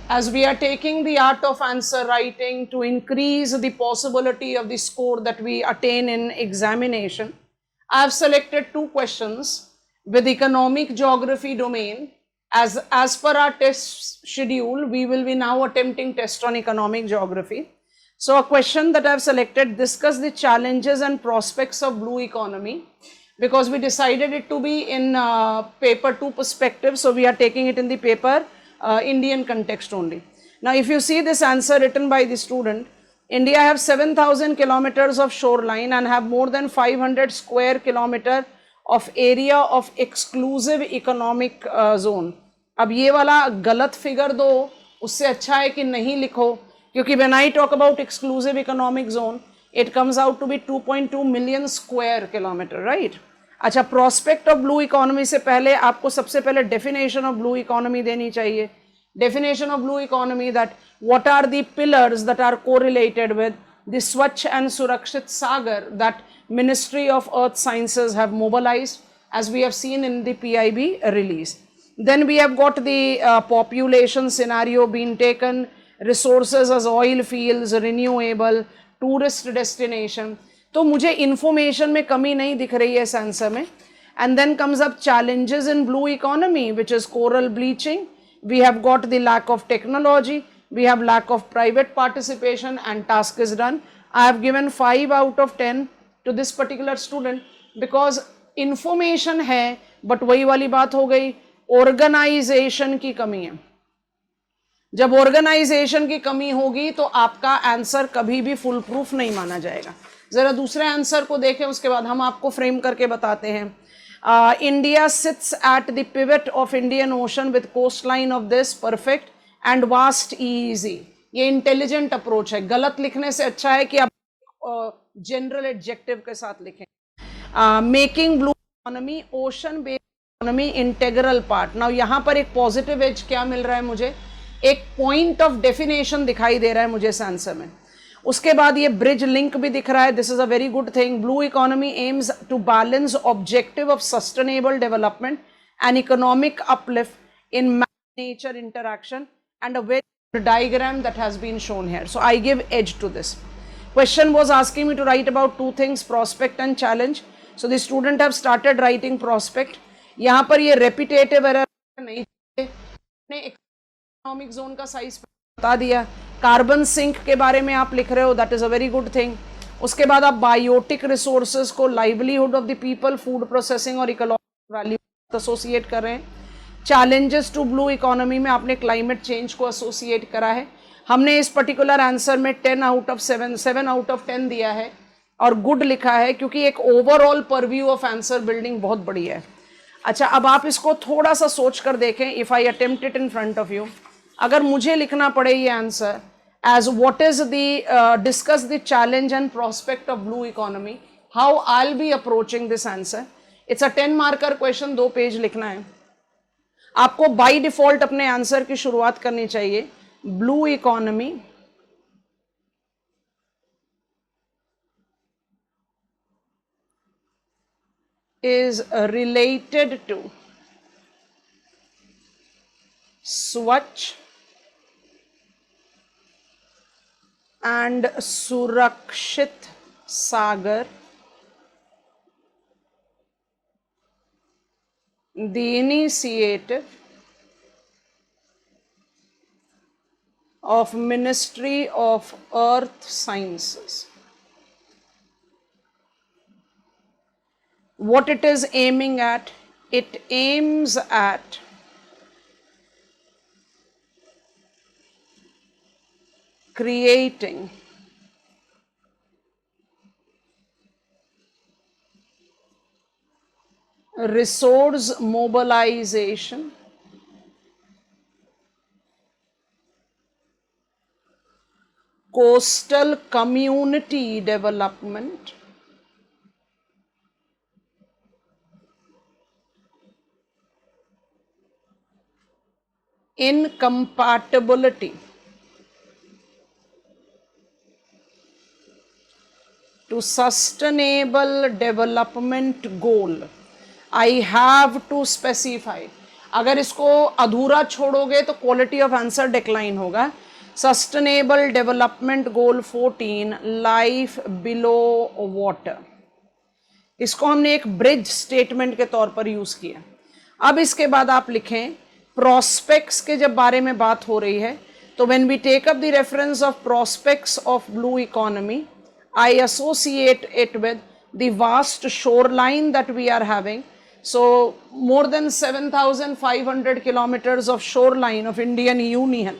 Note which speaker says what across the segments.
Speaker 1: as we are taking the art of answer writing to increase the possibility of the score that we attain in examination, I have selected two questions with economic geography domain. As per our test schedule, we will be now attempting test on economic geography. So a question that I have selected, discuss the challenges and prospects of blue economy, because we decided it to be in paper 2 perspective, so we are taking it in the paper Indian context only. Now if you see this answer written by the student, India have 7,000 kilometers of shoreline and have more than 500 square kilometer of area of exclusive economic zone. अब ये वाला गलत figure दो, उससे अच्छा है कि नहीं लिखो, क्योंकि when I talk about exclusive economic zone, it comes out to be 2.2 million square kilometer, right? अच्छा, prospect of blue economy से पहले आपको सबसे पहले definition of blue economy देनी चाहिए. Definition of blue economy, that what are the pillars that are correlated with the Swachh and Surakshit Sagar that Ministry of Earth Sciences have mobilized, as we have seen in the PIB release. Then we have got the population scenario being taken, resources as oil fields, renewable, tourist destination. तो मुझे information में कमी नहीं दिख रही है इस answer में. And then comes up challenges in blue economy, which is coral bleaching. We have got the lack of technology, we have lack of private participation, and task is done. I have given 5 out of 10 to this particular student because information है, but वही वाली बात हो गई, organization की कमी है. जब ऑर्गेनाइजेशन की कमी होगी तो आपका आंसर कभी भी फुल प्रूफ नहीं माना जाएगा. जरा दूसरे आंसर को देखें, उसके बाद हम आपको फ्रेम करके बताते हैं. India sits at the pivot of Indian Ocean with coastline of this perfect and vast easy. ये इंटेलिजेंट अप्रोच है. गलत लिखने से अच्छा है कि आप जनरल एडजेक्टिव के साथ लिखें. Making blue economy ocean based economy integral part. Now यहाँ पर एक पॉजिटिव एज क्या मिल रहा है मुझे, एक पॉइंट ऑफ डेफिनेशन दिखाई दे रहा है मुझे इस आंसर में. उसके बाद ये ब्रिज लिंक भी दिख रहा है. This is a very good thing. Blue economy aims to balance objective of sustainable development and economic uplift in nature interaction and a very diagram that has been shown here. So I give edge to this. Question was asking me to write about two things, prospect and challenge. So the student have started writing prospect. यहाँ पर ये repetitive error नहीं चाहिए. Economic zone का size बता दिया. Carbon sink के बारे में आप लिख रहे हो, that is a very good thing. उसके बाद आप बायोटिक रिसोर्सेज को livelihood of the people, food processing और इकोनॉमिक वैल्यू एसोसिएट कर रहे हैं. चैलेंजेस टू ब्लू इकोनॉमी में आपने क्लाइमेट चेंज को एसोसिएट करा है. हमने इस पर्टिकुलर आंसर में 10 आउट ऑफ 7 आउट ऑफ 10 दिया है और गुड लिखा है, क्योंकि एक overall purview of answer building बहुत बड़ी है. अच्छा, अब आप इसको थोड़ा सा सोच कर देखें. If I attempt it in front of you, अगर मुझे लिखना पड़े ये answer as what is the discuss the challenge and prospect of blue economy, how I will be approaching this answer. It's a 10 marker question, 2 page लिखना है आपको. By default अपने answer की शुरुआत करनी चाहिए. Blue economy is related to Swachh and Surakshit Sagar, the initiative of Ministry of Earth Sciences. What it is aiming at? It aims at creating resource mobilization, coastal community development, incompatibility to sustainable development goal. I have to specify. अगर इसको अधूरा छोड़ोगे तो quality of answer decline होगा। Sustainable development goal 14, life below water, इसको हमने एक bridge statement के तौर पर यूज किया। अब इसके बाद आप लिखें प्रोस्पेक्ट्स के जब बारे में बात हो रही है तो when we take up the reference of prospects of blue economy, I associate it with the vast shoreline that we are having. So more than 7,500 kilometres of shoreline of Indian union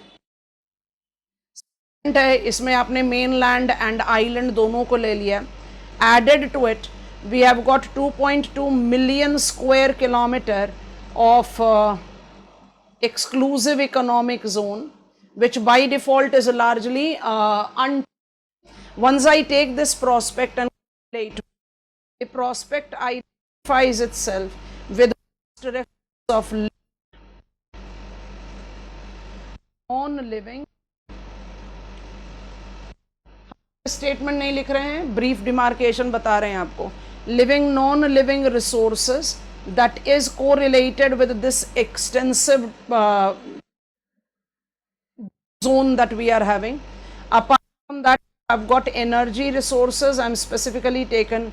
Speaker 1: है, इसमें आपने main land and island दोनों को ले लिया। Added to it we have got 2.2 million square kilometer of exclusive economic zone, which by default is largely once I take this prospect and relate, the prospect identifies itself with reference of non-living, statement नहीं लिख रहे हैं, brief demarcation बता रहे हैं आपको। Living non living resources that is correlated with this extensive zone that we are having. Apart from that, I've got energy resources. I'm specifically taken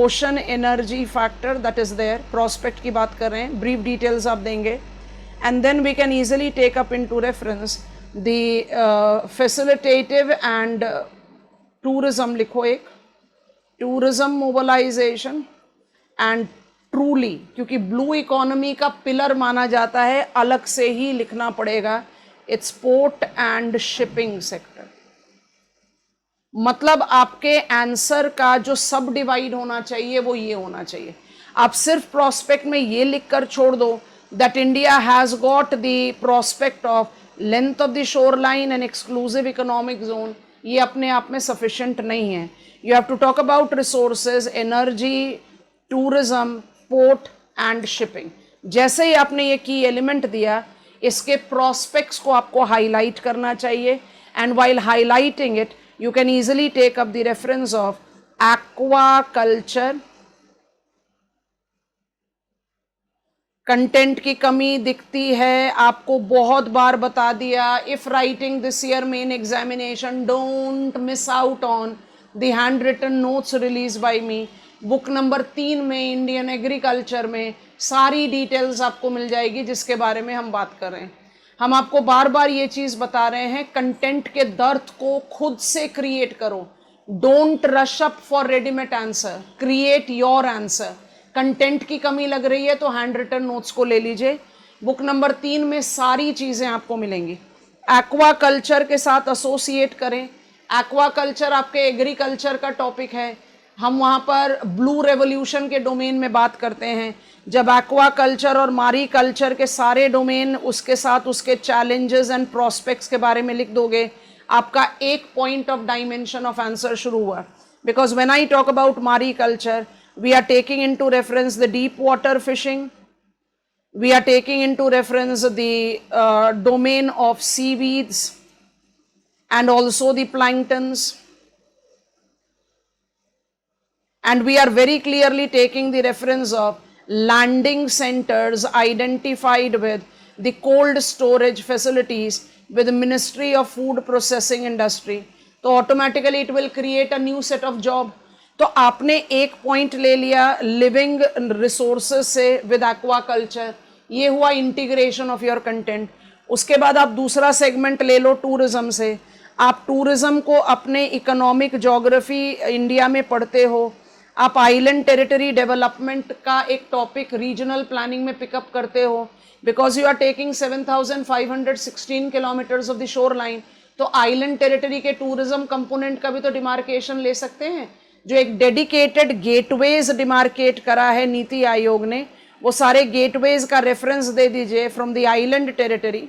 Speaker 1: ocean energy factor that is there. Prospect की बात कर रहे हैं, brief details आप देंगे, and then we can easily take up into reference the facilitative and tourism लिखो एक, tourism mobilization and truly, क्योंकि ब्लू इकोनॉमी का पिलर माना जाता है, अलग से ही लिखना पड़ेगा, it's port and shipping sector. मतलब आपके आंसर का जो सब डिवाइड होना चाहिए वो ये होना चाहिए। आप सिर्फ प्रोस्पेक्ट में ये लिखकर छोड़ दो that India has got the prospect of length of the shore line and exclusive economic zone, ये अपने आप में सफिशिएंट नहीं है। You have to talk about resources, energy, tourism, port and shipping. जैसे ही आपने ये की एलिमेंट दिया, इसके प्रोस्पेक्ट्स को आपको हाईलाइट करना चाहिए, and while highlighting it you can easily take up the reference of aqua culture. Content की कमी दिखती है, आपको बहुत बार बता दिया, if writing this year main examination don't miss out on the hand written notes release by me. Book number 3 में इंडियन एग्रीकल्चर में सारी डिटेल्स आपको मिल जाएगी जिसके बारे में हम बात कर रहे हैं। हम आपको बार बार ये चीज़ बता रहे हैं, कंटेंट के दर्द को खुद से क्रिएट करो, don't rush up for readymade answer, create your answer. Content की कमी लग रही है तो हैंड रिटन नोट्स को ले लीजिए, बुक नंबर 3 में सारी चीज़ें आपको मिलेंगी। एक्वा कल्चर के साथ एसोसिएट करें, एक्वा कल्चर आपके एग्रीकल्चर का टॉपिक है, हम वहाँ पर ब्लू रेवोल्यूशन के डोमेन में बात करते हैं। जब एक्वा कल्चर और मारी कल्चर के सारे डोमेन, उसके साथ उसके चैलेंजेस एंड प्रोस्पेक्ट्स के बारे में लिख दोगे, आपका एक point of dimension of answer शुरू हुआ। Because when I talk about मारी culture, we are taking into reference the deep water fishing, we are taking into reference the domain of seaweeds and also the planktons, and we are very clearly taking the reference of landing centers identified with the cold storage facilities with the Ministry of Food Processing Industry, तो automatically it will create a new set of job। तो आपने एक point ले लिया living resources से with aqua culture, ये हुआ integration of your content. उसके बाद आप दूसरा सेगमेंट ले लो टूरिज्म से, आप टूरिज्म को अपने इकोनॉमिक जोग्राफी इंडिया में पढ़ते हो, आप आइलैंड टेरिटरी डेवलपमेंट का एक टॉपिक रीजनल प्लानिंग में पिकअप करते हो, because you are taking 7,516 kilometres of the shore line, तो आइलैंड टेरिटरी के टूरिज्म कंपोनेंट का भी तो डिमार्केशन ले सकते हैं। जो एक डेडिकेटेड गेटवेज डिमार्केट करा है नीति आयोग ने, वो सारे गेटवेज का रेफरेंस दे दीजिए from the island territory,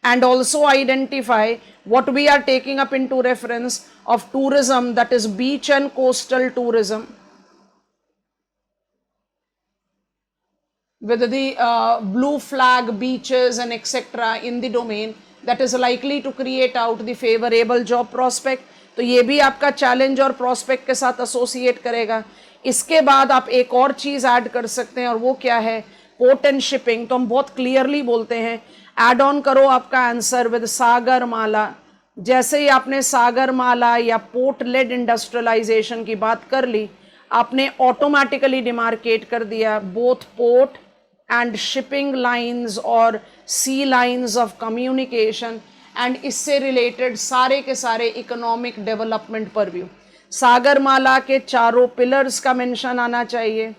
Speaker 1: and also identify what we are taking up into reference of tourism, that is beach and coastal tourism with the blue flag beaches and etc in the domain that is likely to create out the favorable job prospect। तो ये भी आपका challenge और prospect के साथ associate करेगा। इसके बाद आप एक और चीज़ ऐड कर सकते हैं, और वो क्या है, पोर्ट एंड शिपिंग, तो हम बहुत क्लियरली बोलते हैं एड ऑन करो आपका आंसर विद सागरमाला। जैसे ही आपने सागरमाला या पोर्ट लेड इंडस्ट्रियलाइजेशन की बात कर ली, आपने ऑटोमेटिकली डिमार्केट कर दिया both port and shipping lines और sea lines of communication and इससे रिलेटेड सारे के सारे economic development purview. Sagarmala के चारों पिलर्स का मेंशन आना चाहिए।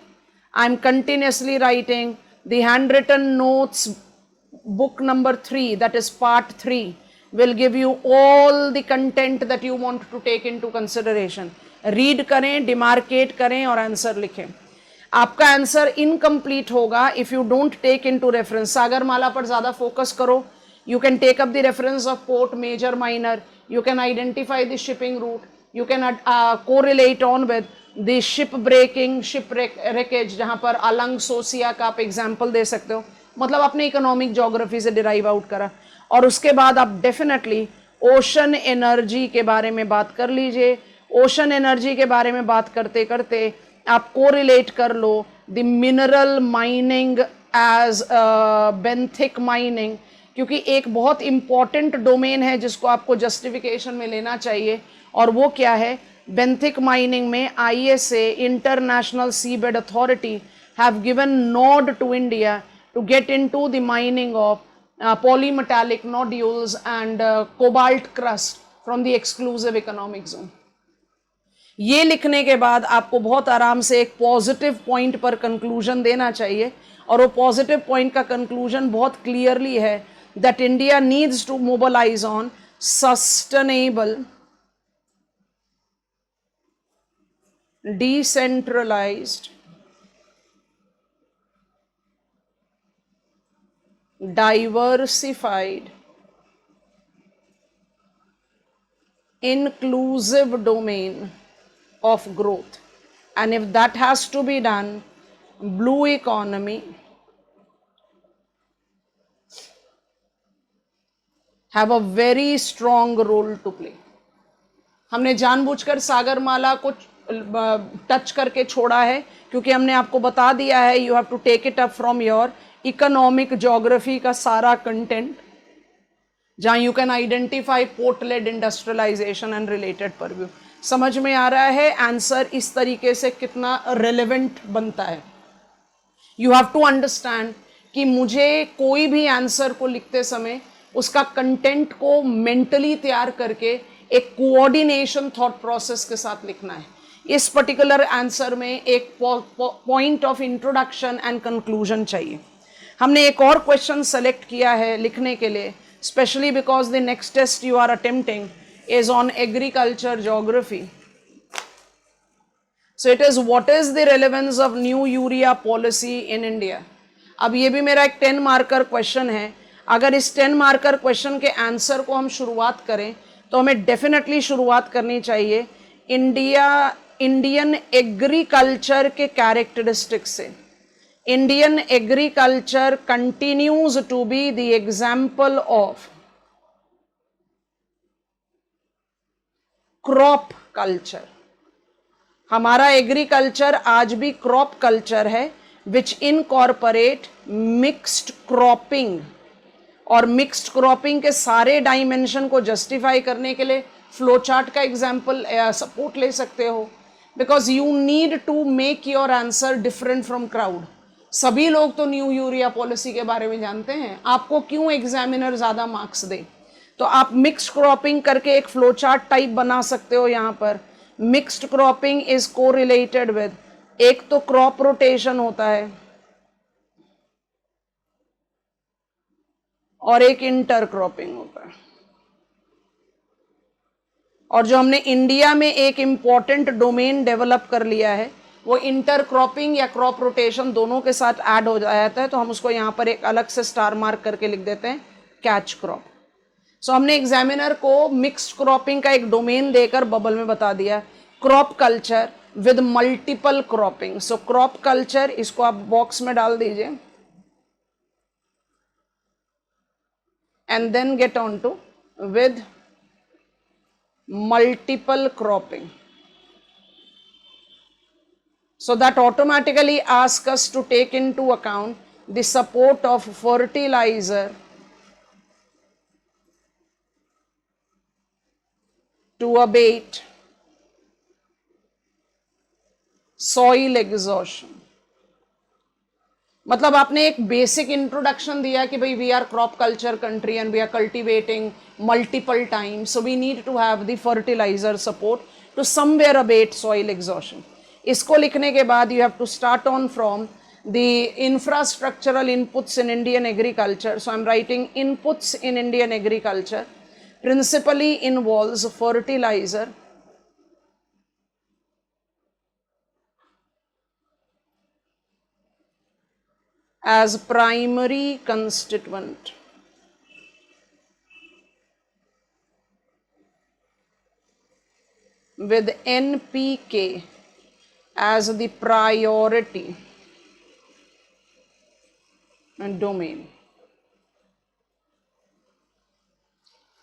Speaker 1: I am continuously writing the hand written notes book number 3, that is part 3, will give you all the content that you want to take into consideration. Read करें, demarcate करें और answer लिखें। आपका answer incomplete होगा if you don't take into reference. Sagarmala पर ज्यादा focus करो। You can take up the reference of port major minor, you can identify the shipping route, you can correlate on with the ship breaking, ship wreckage, जहां पर अलंग सोसिया का आप example दे सकते हो। मतलब अपने इकोनॉमिक ज्योग्राफी से डिराइव आउट करा। और उसके बाद आप डेफिनेटली ओशन एनर्जी के बारे में बात कर लीजिए। ओशन एनर्जी के बारे में बात करते करते आप कोरिलेट कर लो the mineral mining as benthic mining, क्योंकि एक बहुत इंपॉर्टेंट डोमेन है जिसको आपको जस्टिफिकेशन में लेना चाहिए, और वो क्या है? बेंथिक माइनिंग में ISA, international seabed authority, have given nod to India to get into the mining of polymetallic nodules and cobalt crust from the exclusive economic zone. ये लिखने के बाद आपको बहुत आराम से एक पॉजिटिव पॉइंट पर कंक्लूजन देना चाहिए, और वो पॉजिटिव पॉइंट का कंक्लूजन बहुत क्लियरली है that India needs to mobilise on sustainable, decentralised, diversified, inclusive domain of growth. And if that has to be done, blue economy have a very strong role to play. हमने जानबूझकर सागरमाला को touch करके छोड़ा है क्योंकि हमने आपको बता दिया है you have to take it up from your economic geography का सारा कंटेंट, जहां you can identify port led industrialisation and related purview. समझ में आ रहा है आंसर इस तरीके से कितना रेलेवेंट बनता है? यू हैव टू अंडरस्टैंड कि मुझे कोई भी आंसर को लिखते समय उसका कंटेंट को मेंटली तैयार करके एक कोऑर्डिनेशन थॉट प्रोसेस के साथ लिखना है। इस पर्टिकुलर आंसर में एक point of introduction and conclusion चाहिए। हमने एक और क्वेश्चन सेलेक्ट किया है लिखने के लिए, specially because the next test you are attempting is on agriculture geography. So it is what is the relevance of new urea policy in India. अब ये भी मेरा एक 10 मार्कर क्वेश्चन है। अगर इस 10 मार्कर क्वेश्चन के आंसर को हम शुरुआत करें तो हमें डेफिनेटली शुरुआत करनी चाहिए इंडियन एग्रीकल्चर के कैरेक्टरिस्टिक्स से। Indian agriculture continues to be the example of crop culture. हमारा एग्रीकल्चर आज भी क्रॉप कल्चर है विच इनकॉर्पोरेट मिक्स्ड क्रॉपिंग, और मिक्स्ड क्रॉपिंग के सारे डायमेंशन को जस्टिफाई करने के लिए फ्लो चार्ट का एग्जाम्पल सपोर्ट ले सकते हो, because you need to make your answer different from crowd. सभी लोग तो न्यू यूरिया पॉलिसी के बारे में जानते हैं, आपको क्यों एग्जामिनर ज्यादा मार्क्स दे? तो आप मिक्स्ड क्रॉपिंग करके एक फ्लो चार्ट टाइप बना सकते हो। यहाँ पर mixed cropping is correlated with, एक तो क्रॉप रोटेशन होता है और एक इंटर क्रॉपिंग होता है। और जो हमने इंडिया में एक इंपॉर्टेंट डोमेन डेवलप कर लिया है वो इंटर क्रॉपिंग या क्रॉप रोटेशन दोनों के साथ ऐड हो जाता है, तो हम उसको यहाँ पर एक अलग से स्टार मार्क करके लिख देते हैं कैच क्रॉप। सो हमने एग्जामिनर को मिक्स्ड क्रॉपिंग का एक डोमेन देकर बबल में बता दिया crop culture with multiple cropping. So crop culture, इसको आप बॉक्स में डाल दीजिए and then get on to with multiple cropping. So that automatically asks us to take into account the support of fertilizer to abate soil exhaustion. मतलब आपने एक basic introduction दिया कि भाई we are crop culture country and we are cultivating multiple times, so we need to have the fertiliser support to somewhere abate soil exhaustion. इसको लिखने के बाद you have to start on from the infrastructural inputs in Indian agriculture. So I am writing inputs in Indian agriculture principally involves fertilizer as primary constituent. With NPK as the priority domain.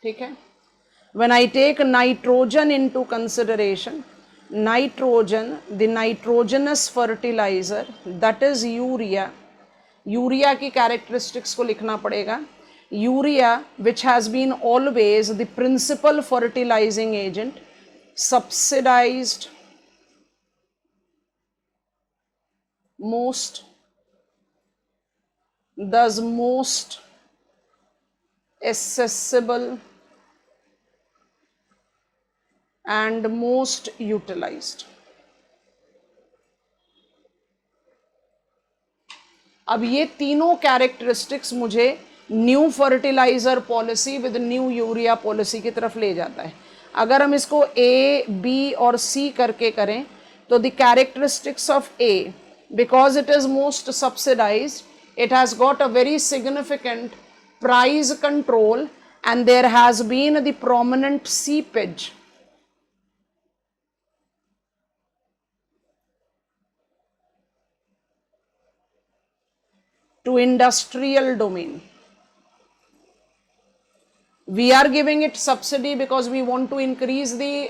Speaker 1: ठीक है. When I take nitrogen into consideration, nitrogen, the nitrogenous fertilizer, that is urea. Urea की characteristics को लिखना पड़ेगा. Urea which has been always the principal fertilizing agent, subsidized most, thus most accessible and most utilized. अब ये तीनों characteristics मुझे new fertiliser policy with new urea policy की तरफ ले जाता है. अगर हम इसको ए, बी और सी करके करें तो the characteristics of A, because it is most subsidised, it has got a very significant price control and there has been the prominent seepage. To industrial domain. We are giving it subsidy because we want to increase the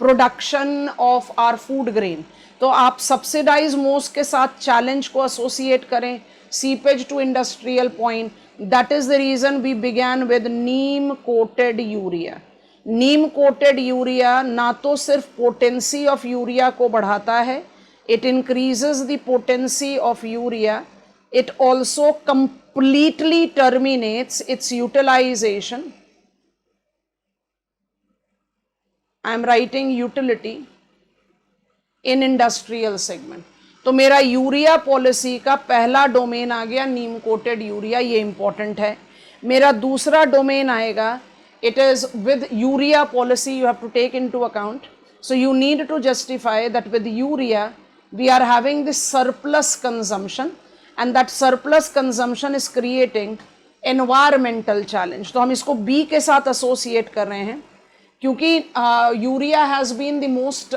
Speaker 1: production of our food grain. तो आप subsidize most के साथ challenge को associate करें, seepage to industrial point. That is the reason we began with neem coated urea. Neem coated urea ना तो सिर्फ potency of urea को बढ़ाता है, it increases the potency of urea, it also completely terminates its utilization. I am writing utility in industrial segment. तो मेरा urea policy का पहला डोमेन आ गया नीम कोटेड यूरिया, ये इंपॉर्टेंट है. मेरा दूसरा डोमेन आएगा, it is with urea policy you have to take into account. So you need to justify that with urea we are having this surplus consumption and that surplus consumption is creating environmental challenge. तो हम इसको B के साथ associate कर रहे हैं क्योंकि urea has been the most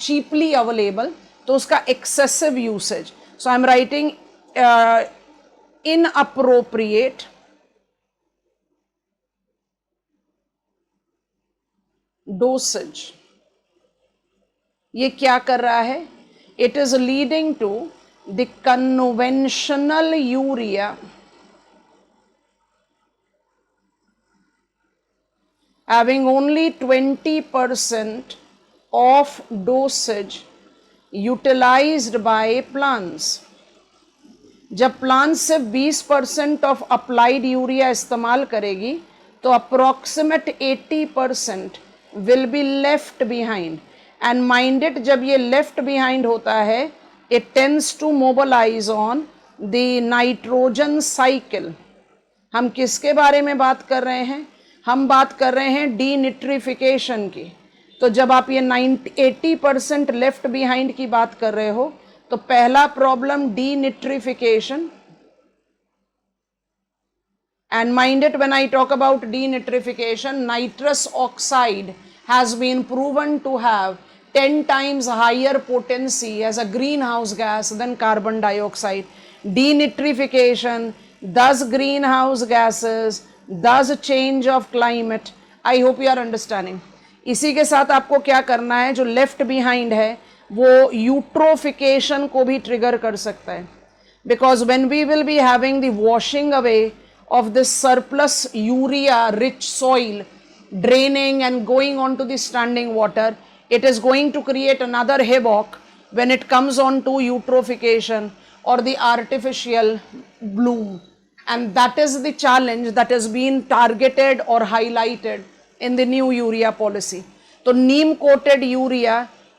Speaker 1: cheaply available, तो उसका excessive usage. So I am writing inappropriate dosage. ये क्या कर रहा है? It is leading to the conventional urea having only 20% of dosage utilized by plants. जब plants सिर्फ 20% of applied यूरिया इस्तेमाल करेगी तो approximate 80% will be left behind. And mind it, जब ये left behind होता है, it tends to mobilize on the nitrogen cycle. हम किसके बारे में बात कर रहे हैं? हम बात कर रहे हैं डीनिट्रिफिकेशन की. तो जब आप ये 80% लेफ्ट बिहाइंड की बात कर रहे हो तो पहला problem denitrification. And mind it, when I talk about denitrification, nitrous oxide has been proven to have 10 times higher potency as a greenhouse gas than carbon dioxide. Denitrification, thus greenhouse gases, thus change of climate. I hope you are understanding. इसी के साथ आपको क्या करना है, जो left behind है वो यूट्रोफिकेशन को भी ट्रिगर कर सकता है. because when we will be having the washing away of this surplus urea rich soil draining and going on to the standing water, it is going to create another havoc when it comes on to eutrophication or the artificial bloom. And that is the challenge that has been targeted or highlighted in the new urea policy. तो नीम coated urea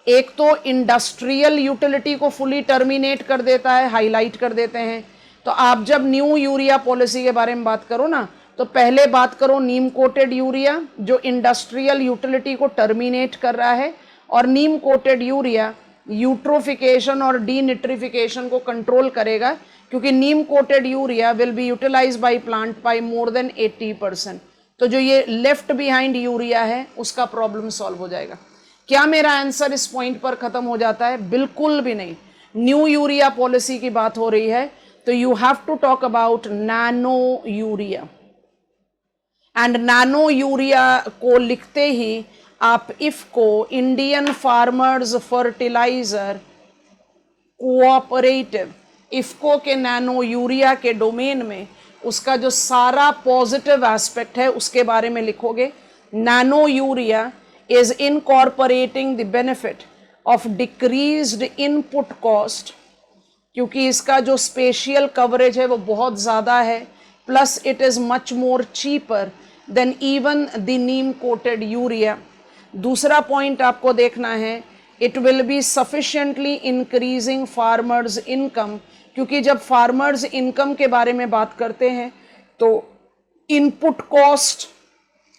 Speaker 1: एक तो industrial utility को fully terminate कर देता है, highlight कर देते हैं. तो आप जब न्यू यूरिया पॉलिसी के बारे में बात करो ना, तो पहले बात करो नीम कोटेड यूरिया जो इंडस्ट्रियल यूटिलिटी को टर्मिनेट कर रहा है, और नीम कोटेड यूरिया यूट्रोफिकेशन और डीनिट्रिफिकेशन को कंट्रोल करेगा, क्योंकि neem coated urea will be utilise by plant by more than 80%. तो जो ये लेफ्ट बिहाइंड यूरिया है उसका प्रॉब्लम सॉल्व हो जाएगा. क्या मेरा आंसर इस पॉइंट पर खत्म हो जाता है? बिल्कुल भी नहीं. न्यू यूरिया पॉलिसी की बात हो रही है, तो you have to talk about nano urea. And nano urea को लिखते ही आप IFFCO, Indian farmers fertiliser cooperative, IFFCO के नैनो यूरिया के डोमेन में उसका जो सारा पॉजिटिव एस्पेक्ट है उसके बारे में लिखोगे. Nano urea is incorporating the benefit of decreased input cost, क्योंकि इसका जो स्पेशियल कवरेज है वो बहुत ज़्यादा है, plus it is much more cheaper than even the Neem coated urea. दूसरा पॉइंट आपको देखना है, it will B sufficiently increasing farmers income, क्योंकि जब फार्मर्स इनकम के बारे में बात करते हैं तो input cost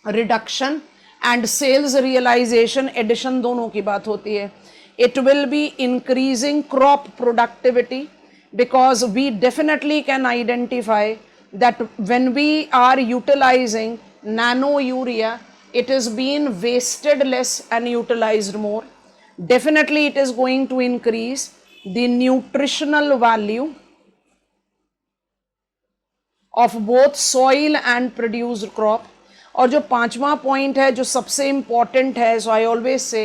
Speaker 1: reduction and sales realisation addition दोनों की बात होती है. It will be increasing crop productivity, because we definitely can identify that when we are utilising nano urea, it is being wasted less and utilized more. Definitely it is going to increase the nutritional value of both soil and produced crop. और जो पांचवा point है जो सबसे important है, so I always say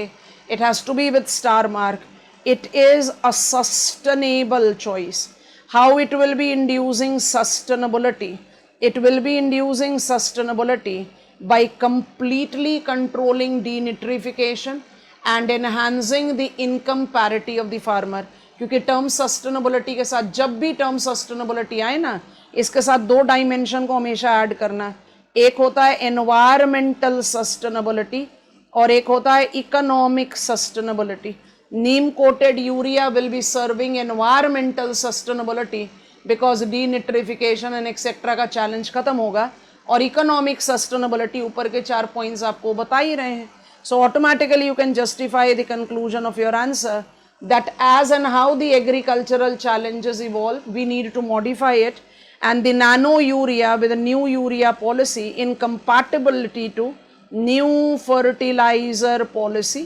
Speaker 1: it has to be with star mark, it is a sustainable choice. How it will be inducing sustainability? It will be inducing sustainability by completely controlling denitrification and enhancing the income parity of the farmer. क्योंकि term sustainability के साथ, जब भी term sustainability आए ना, इसके साथ दो डायमेंशन को हमेशा ऐड करना. एक होता है एनवायरमेंटल सस्टेनेबिलिटी और एक होता है economic sustainability. Neem coated urea will be serving environmental sustainability because denitrification and etcetera का चैलेंज खत्म होगा, और इकोनॉमिक सस्टेनेबिलिटी ऊपर के 4 पॉइंट्स आपको बता ही रहे हैं. So automatically you can justify the conclusion of your answer that as and how the agricultural challenges evolve, we need to modify it, and the nano urea with the new urea policy incompatibility to new fertilizer policy.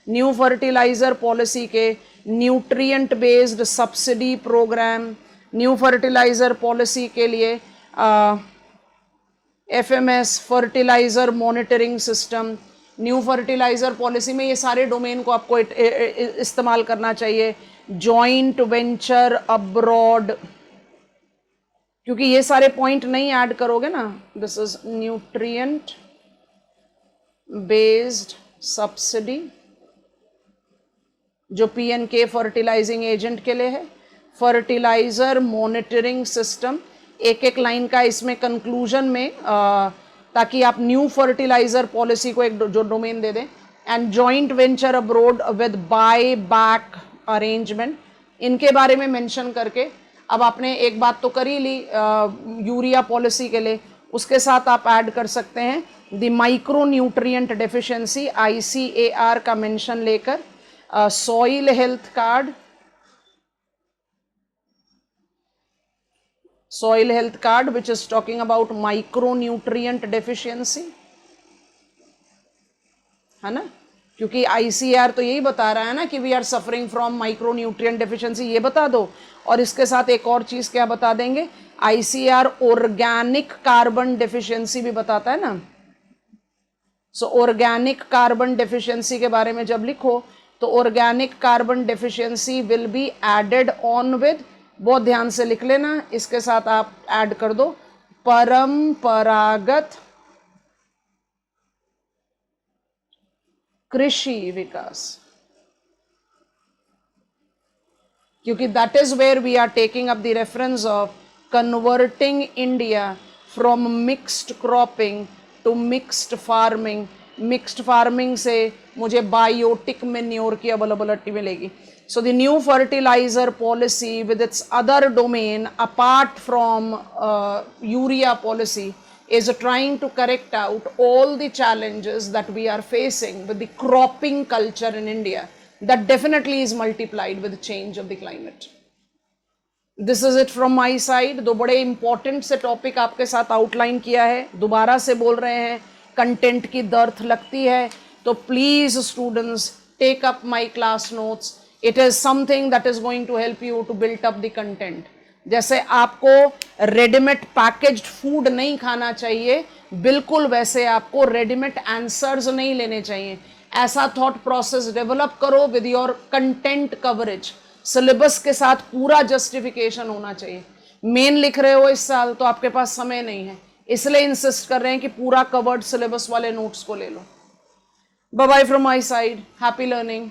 Speaker 1: New fertilizer policy के nutrient based subsidy program, new fertilizer policy के लिए FMS fertilizer monitoring system, new fertiliser policy में ये सारे domain को आपको इस्तेमाल करना चाहिए. जॉइंट वेंचर अब्रॉड, क्योंकि ये सारे पॉइंट नहीं ऐड करोगे ना. This is nutrient based subsidy जो PNK फर्टिलाइजिंग एजेंट के लिए है. फर्टिलाइज़र मॉनिटरिंग सिस्टम, एक एक लाइन का इसमें कंक्लूजन में ताकि आप न्यू फर्टिलाइजर पॉलिसी को एक जो डोमेन दे दें. And joint venture abroad with buy back arrangement, इनके बारे में मेंशन करके अब आपने एक बात तो कर ही ली यूरिया पॉलिसी के लिए, उसके साथ आप ऐड कर सकते हैं the micro nutrient deficiency ICAR का मेंशन लेकर, soil health card, soil health card which is talking about micronutrient deficiency, है ना. क्योंकि ICAR तो यही बता रहा है ना कि we are suffering from micronutrient deficiency, ये बता दो. और इसके साथ एक और चीज़ क्या बता देंगे, ICAR ऑर्गेनिक कार्बन डेफिशिएंसी भी बताता है ना. सो ऑर्गेनिक कार्बन डेफिशिएंसी के बारे में जब लिखो तो organic carbon deficiency will be added on with बहुत ध्यान से लिख लेना, इसके साथ आप ऐड कर दो परंपरागत कृषि विकास, क्योंकि that is where we are taking up the reference of converting India from mixed cropping to mixed farming. Mixed farming से मुझे बायोटिक मेन्योर की अवेलेबिलिटी मिलेगी। So the new fertilizer policy with its other domain apart from urea policy is trying to correct out all the challenges that we are facing with the cropping culture in India that definitely is multiplied with the change of the climate. This is it from my side. दो बड़े important से topic आपके साथ outline किया है, दोबारा से बोल रहे हैं, content की दर्द लगती है तो please students take up my class notes. It is something that is going to help you to build up the content. जैसे आपको रेडीमेड पैकेज्ड फूड नहीं खाना चाहिए, बिल्कुल वैसे आपको रेडीमेड आंसर्स नहीं लेने चाहिए। ऐसा थॉट प्रोसेस डेवलप करो with your content coverage. Syllabus के साथ पूरा जस्टिफिकेशन होना चाहिए। मेन लिख रहे हो इस साल तो आपके पास समय नहीं है, इसलिए इंसिस्ट कर रहे हैं कि पूरा कवर्ड सिलेबस वाले नोट्स को ले लो। Bye bye from my side, happy learning.